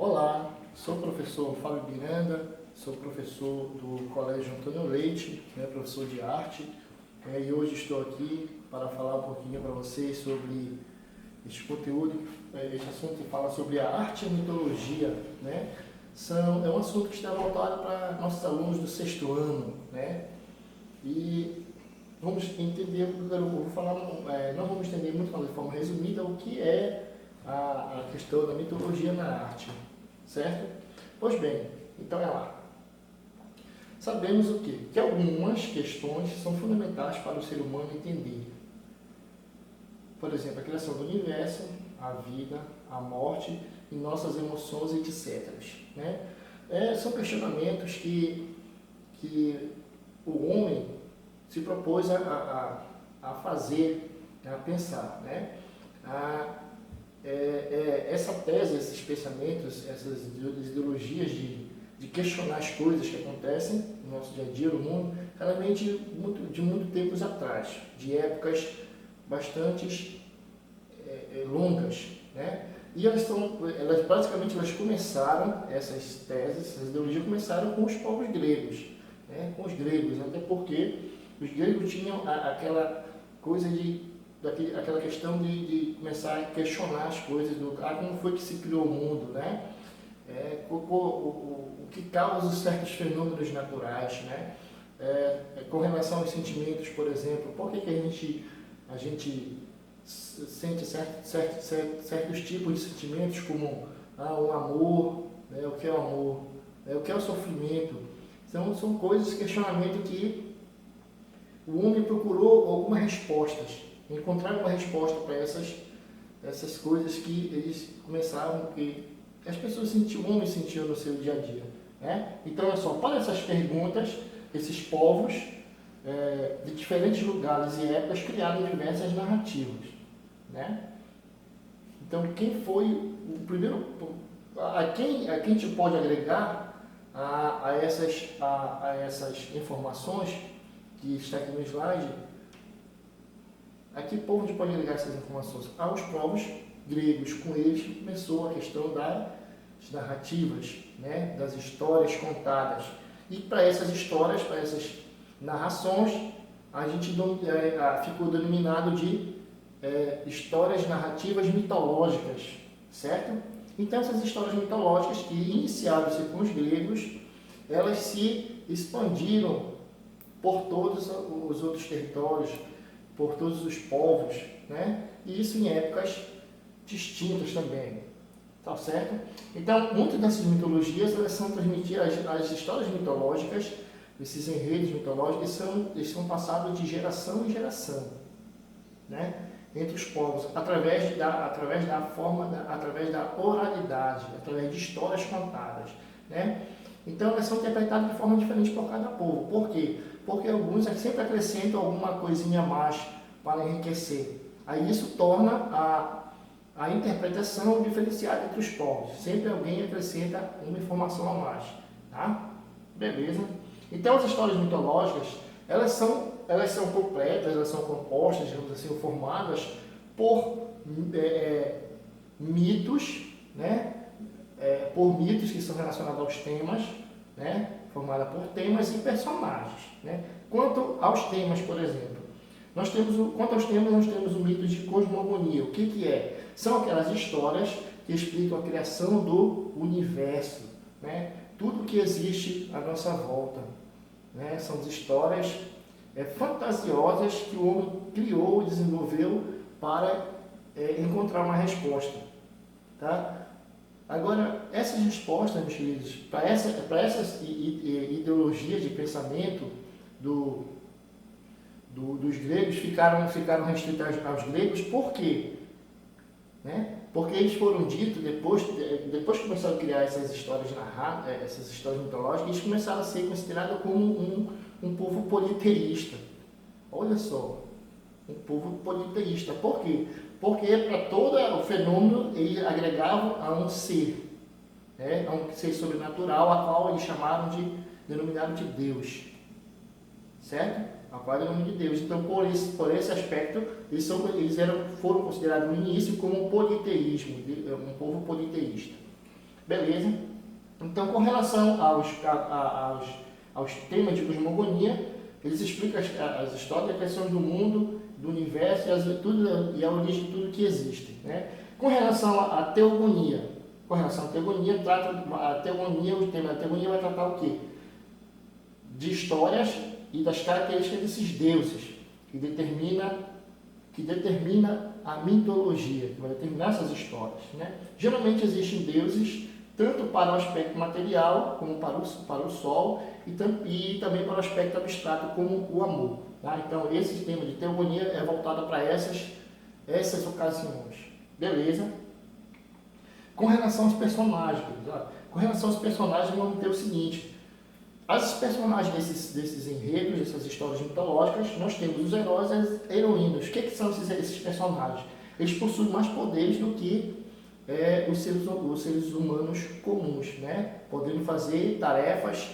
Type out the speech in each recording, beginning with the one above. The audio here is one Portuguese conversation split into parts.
Olá, sou o professor Fábio Miranda, sou professor do Colégio Antônio Leite, professor de arte, e hoje estou aqui para falar um pouquinho para vocês sobre este conteúdo, este assunto que fala sobre a arte e a mitologia, é um assunto que está voltado para nossos alunos do sexto ano, e vamos entender, eu vou falar, não vamos entender muito, mas de forma resumida, o que é a questão da mitologia na arte, certo? Pois bem, então é lá. Sabemos o quê? Que algumas questões são fundamentais para o ser humano entender. Por exemplo, a criação do universo, a vida, a morte e nossas emoções, etc. São questionamentos que o homem se propôs a fazer, a pensar. Essa tese, esses pensamentos, essas ideologias de questionar as coisas que acontecem no nosso dia a dia, no mundo, ela vem de muito tempos atrás, de épocas bastante longas, E elas basicamente começaram, essas teses, essas ideologias começaram com os povos gregos, com os gregos, até porque os gregos tinham aquela coisa aquela questão de começar a questionar as coisas, como foi que se criou o mundo, o que causa certos fenômenos naturais, com relação aos sentimentos, por exemplo, por que a gente sente certos tipos de sentimentos, como o amor, o que é o amor, o que é o sofrimento. Então, são coisas, questionamento que o homem procurou algumas respostas, encontrar uma resposta para essas coisas que eles começavam, que as pessoas sentiam, o homem sentiu no seu dia a dia. Então, é só, para essas perguntas, esses povos de diferentes lugares e épocas criaram diversas narrativas. Então, quem foi o primeiro, a quem a gente pode agregar a essas informações que está aqui no slide? A que povo a gente pode agregar essas informações? Aos povos gregos. Com eles começou a questão das narrativas, das histórias contadas. E para essas histórias, para essas narrações, a gente ficou denominado de histórias narrativas mitológicas, certo? Então, essas histórias mitológicas que iniciaram-se com os gregos, elas se expandiram por todos os outros territórios, por todos os povos, E isso em épocas distintas também, tá certo? Então, muitas dessas mitologias, elas são transmitidas, as histórias mitológicas, esses enredos mitológicos, eles são passados de geração em geração, entre os povos, através da oralidade, através de histórias contadas, Então, elas são interpretadas de forma diferente por cada povo. Por quê? Porque alguns sempre acrescentam alguma coisinha a mais para enriquecer. Aí isso torna a interpretação diferenciada entre os povos. Sempre alguém acrescenta uma informação a mais. Tá? Beleza? Então, as histórias mitológicas, elas são completas, elas são compostas, digamos assim, formadas por mitos, por mitos que são relacionados aos temas, formada por temas e personagens. Quanto aos temas, por exemplo, nós temos o mito de cosmogonia. O que é? São aquelas histórias que explicam a criação do universo, tudo que existe à nossa volta. São as histórias fantasiosas que o homem criou e desenvolveu para encontrar uma resposta. Tá? Agora, essas respostas, meus queridos, para essas ideologias de pensamento dos gregos, ficaram restritas aos gregos. Por quê? Porque eles foram ditos, depois que começaram a criar essas histórias essas histórias mitológicas, eles começaram a ser considerados como um povo politeísta. Olha só, um povo politeísta. Por quê? Porque para todo o fenômeno eles agregavam a um ser, a um ser sobrenatural, a qual eles denominaram de Deus, certo? A qual é o nome de Deus. Então, por esse aspecto, eles foram considerados no início como um politeísmo, um povo politeísta. Beleza? Então, com relação aos temas de cosmogonia, eles explicam as histórias e questões do mundo, do universo e a origem de tudo que existe. Né? Com relação à teogonia, o tema da teogonia vai tratar o quê? De histórias e das características desses deuses, que determina a mitologia, que vai determinar essas histórias. Né? Geralmente existem deuses tanto para o aspecto material, como para o sol, e também para o aspecto abstrato, como o amor. Tá? Então, esse tema de teogonia é voltado para essas ocasiões. Beleza? Com relação aos personagens, vamos ter o seguinte: as personagens desses enredos, dessas histórias mitológicas, nós temos os heróis e as heroínas. O que são esses personagens? Eles possuem mais poderes do que os seres humanos comuns, né? Podendo fazer tarefas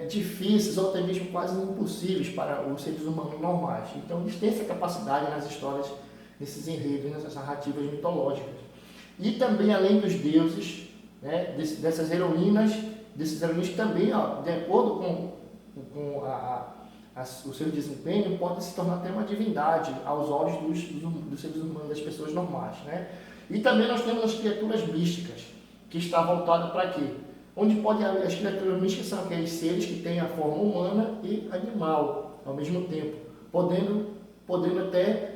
difíceis ou até mesmo quase impossíveis para os seres humanos normais. Então, eles têm essa capacidade nas histórias, nesses enredos, nessas narrativas mitológicas. E também, além dos deuses, né, desses heroínas também, de acordo com o seu desempenho, podem se tornar até uma divindade aos olhos dos seres humanos, das pessoas normais. Né? E também nós temos as criaturas místicas, que está voltada para quê? Onde as criaturas místicas são aqueles seres que têm a forma humana e animal ao mesmo tempo, podendo até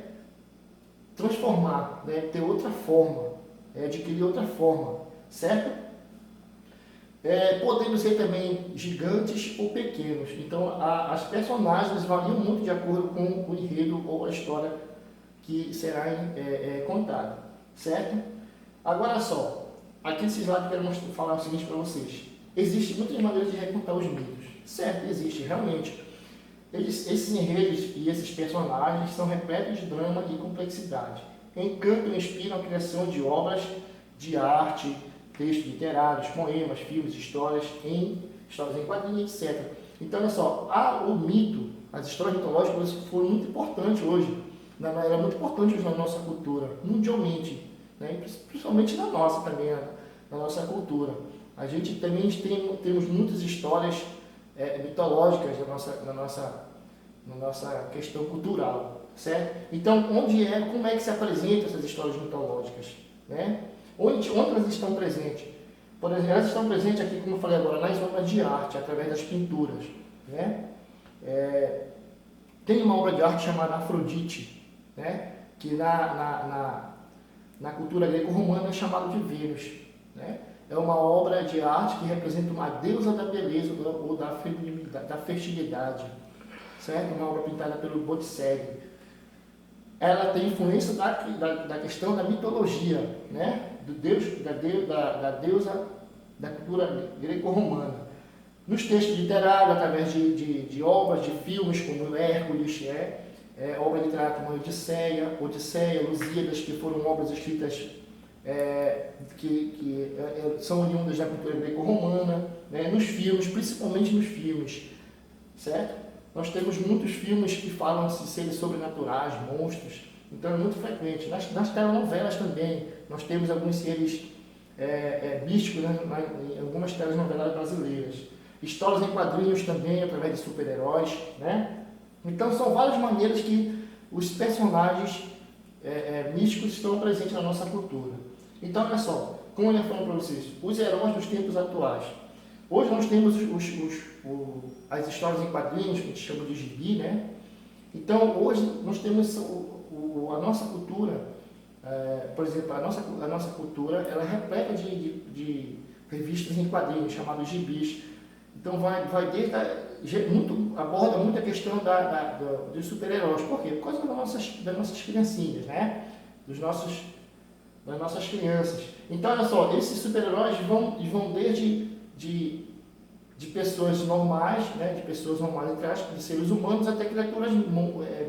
transformar, né, ter outra forma, adquirir outra forma, certo? Podendo ser também gigantes ou pequenos. Então, as personagens variam muito de acordo com o enredo ou a história que será contada, certo? Agora só, aqui nesse slide eu quero falar o seguinte para vocês. Existem muitas maneiras de recontar os mitos. Certo, existe, realmente. Esses enredos e esses personagens são repletos de drama e complexidade. Encantam e inspiram a criação de obras de arte, textos literários, poemas, filmes, histórias em quadrinhos, etc. Então, olha só, o mito, as histórias mitológicas foram muito importantes hoje. Era muito importante hoje na nossa cultura, mundialmente, né? Principalmente na nossa também, na nossa cultura. A gente também temos muitas histórias mitológicas na nossa questão cultural, certo? Então, como é que se apresentam essas histórias mitológicas, né? Onde elas estão presentes? Por exemplo, elas estão presentes aqui, como eu falei agora, nas obras de arte, através das pinturas, né? Tem uma obra de arte chamada Afrodite, né? Que na cultura greco-romana é chamada de Vênus, né? É uma obra de arte que representa uma deusa da beleza ou da fertilidade, certo? Uma obra pintada pelo Botticelli. Ela tem influência da questão da mitologia, né? Da deusa da cultura greco-romana. Nos textos literários, através de obras, de filmes como Hércules, obra literária como Odisseia, Lusíadas, que foram obras escritas que são oriundas da cultura greco-romana, né? Nos filmes, principalmente nos filmes, certo? Nós temos muitos filmes que falam de seres sobrenaturais, monstros, então é muito frequente. Nas telenovelas também, nós temos alguns seres místicos, né, em algumas telenovelas brasileiras. Histórias em quadrinhos também, através de super-heróis, né? Então são várias maneiras que os personagens místicos estão presentes na nossa cultura. Então, olha só, como eu ia falando para vocês, os heróis dos tempos atuais. Hoje nós temos as histórias em quadrinhos, que a gente chama de gibi, né? Então, hoje nós temos a nossa cultura, por exemplo, a nossa cultura, ela é repleta de revistas em quadrinhos, chamadas gibis. Então, aborda muito a questão dos super-heróis. Por quê? Por causa das nossas criancinhas, né? Das nossas crianças. Então, olha só, esses super-heróis vão desde de pessoas normais, né? De pessoas normais, entre aspas, de seres humanos, até criaturas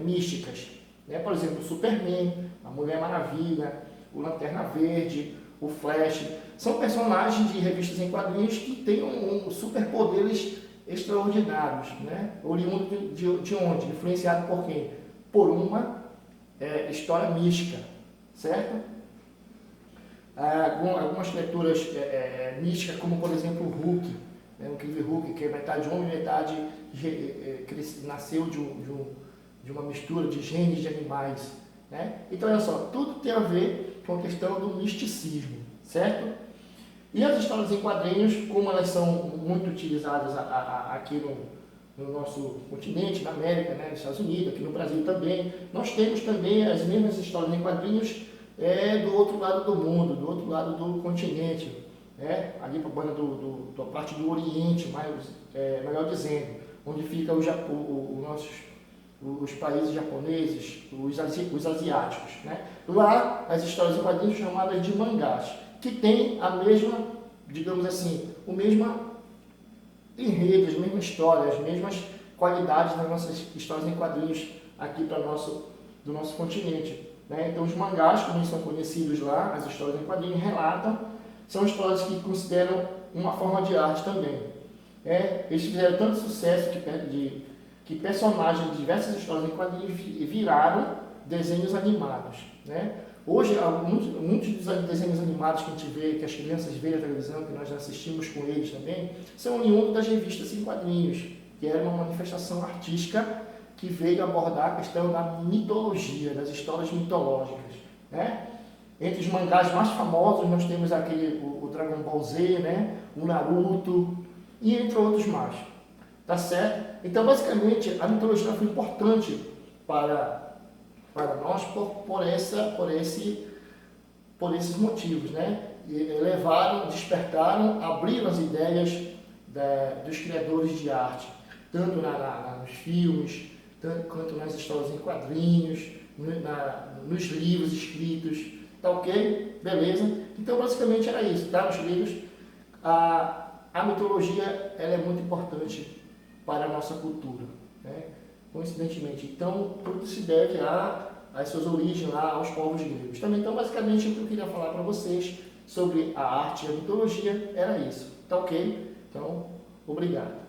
místicas. Né? Por exemplo, o Superman, a Mulher Maravilha, o Lanterna Verde, o Flash. São personagens de revistas em quadrinhos que têm superpoderes extraordinários, né? Oriundo de onde? Influenciado por quem? Por uma história mística, certo? Algumas criaturas místicas, como por exemplo o Hulk, né, o incrível Hulk, que é metade homem e metade que nasceu de uma mistura de genes de animais. Né? Então, olha só, tudo tem a ver com a questão do misticismo, certo? E as histórias em quadrinhos, como elas são muito utilizadas aqui no nosso continente, na América, né, nos Estados Unidos, aqui no Brasil também, nós temos também as mesmas histórias em quadrinhos do outro lado do mundo, do outro lado do continente, né, ali para a banda da parte do Oriente, melhor dizendo, onde fica os países japoneses, os asiáticos. Né? Lá, as histórias em quadrinhos são chamadas de mangás, que tem a mesma, digamos assim, o mesmo enredo, as mesmas histórias, as mesmas qualidades das nossas histórias em quadrinhos aqui do nosso continente. Né? Então, os mangás, como eles são conhecidos lá, as histórias em quadrinhos relatam, são histórias que consideram uma forma de arte também. Eles fizeram tanto sucesso que personagens de diversas histórias em quadrinhos viraram desenhos animados. Né? Hoje, muitos dos desenhos animados que a gente vê, que as crianças veem na televisão, que nós assistimos com eles também, são oriundos das revistas em quadrinhos, que era uma manifestação artística que veio abordar a questão da mitologia, das histórias mitológicas. Né? Entre os mangás mais famosos, nós temos o Dragon Ball Z, né? O Naruto, e entre outros mais. Tá certo? Então, basicamente, a mitologia foi importante para nós por esses motivos, né? E despertaram, abriram as ideias dos criadores de arte, tanto nos filmes, quanto nas histórias em quadrinhos, nos livros escritos. Tá ok? Beleza? Então, basicamente era isso, tá? Nos livros, a mitologia ela é muito importante para a nossa cultura, né? Coincidentemente. Então, tudo se deve às suas origens lá, aos povos gregos. Também, então, basicamente, o que eu queria falar para vocês sobre a arte e a mitologia era isso. Tá ok? Então, obrigado.